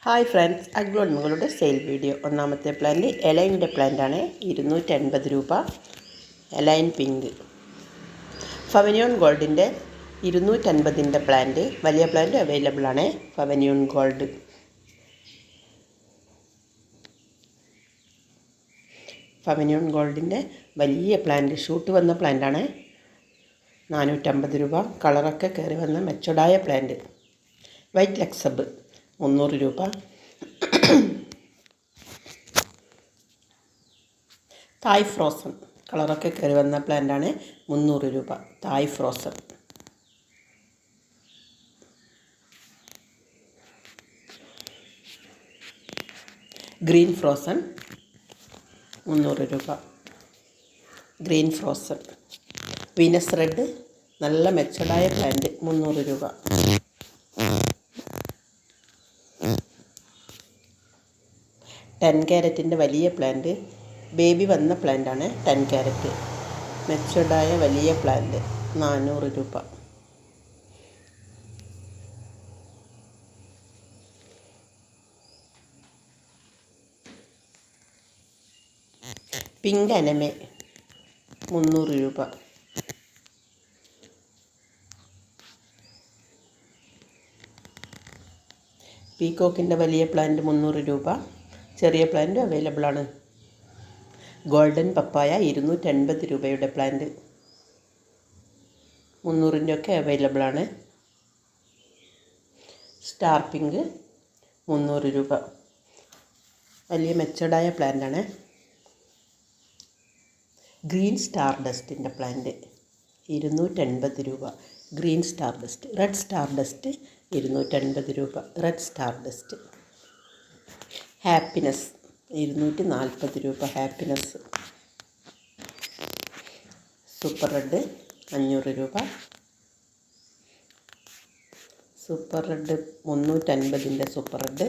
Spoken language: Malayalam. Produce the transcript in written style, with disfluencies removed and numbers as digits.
ഹായ് ഫ്രണ്ട്സ്, അഗ്ലോൺമകളുടെ സെയിൽ വീഡിയോ. ഒന്നാമത്തെ പ്ലാന്റ് എലൈൻ്റെ പ്ലാന്റാണ്. 250 രൂപ. എലൈൻ പിങ്ക്. ഫവനിയോൺ ഗോൾഡിൻ്റെ 250ൻ്റെ പ്ലാന്റ്, വലിയ പ്ലാന്റ് അവൈലബിൾ ആണ്. ഫവനിയോൺ ഗോൾഡ്. ഫവനിയോൺ ഗോൾഡിൻ്റെ വലിയ പ്ലാന്റ്, ഷൂട്ട് വന്ന പ്ലാന്റാണ്. 450 രൂപ. കളറൊക്കെ കയറി വന്ന മെച്ചോർഡായ പ്ലാന്റ്. വൈറ്റ് ലക്സബ് 300 രൂപ. തായ് ഫ്രോസൺ കളറൊക്കെ കയറി വന്ന പ്ലാന്റാണ്. 300 രൂപ. തായ് ഫ്രോസൺ. ഗ്രീൻ ഫ്രോസൺ 300 രൂപ. Green frozen. വീനസ് റെഡ് നല്ല മെച്ചോർഡായ പ്ലാന്റ് 300 രൂപ. ടെൻ ക്യാരറ്റിൻ്റെ വലിയ പ്ലാന്റ്, ബേബി വന്ന പ്ലാന്റാണ്. 10 ക്യാരറ്റ് മെച്ചോർഡായ വലിയ പ്ലാന്റ് 400 രൂപ. പിങ്ക് അനമെ 300 രൂപ. പീകോക്കിൻ്റെ വലിയ പ്ലാന്റ് 300 രൂപ. ചെറിയ പ്ലാന്റ് അവൈലബിൾ ആണ്. ഗോൾഡൻ പപ്പായ 280 രൂപയുടെ പ്ലാന്റ് 300ൻ്റെ ഒക്കെ അവൈലബിൾ ആണ്. സ്റ്റാർ പിങ്ക് 300 രൂപ. വലിയ മെച്ചോർഡായ പ്ലാന്റാണ്. ഗ്രീൻ സ്റ്റാർ ഡസ്റ്റിൻ്റെ പ്ലാന്റ് 280 രൂപ. Green star dust. Red star dust 280 രൂപ. Red star dust. ഹാപ്പിനെസ് 240 രൂപ. ഹാപ്പിനെസ്. സൂപ്പർ റെഡ് 500 രൂപ. സൂപ്പർ റെഡ് 350ൻ്റെ സൂപ്പർ റെഡ്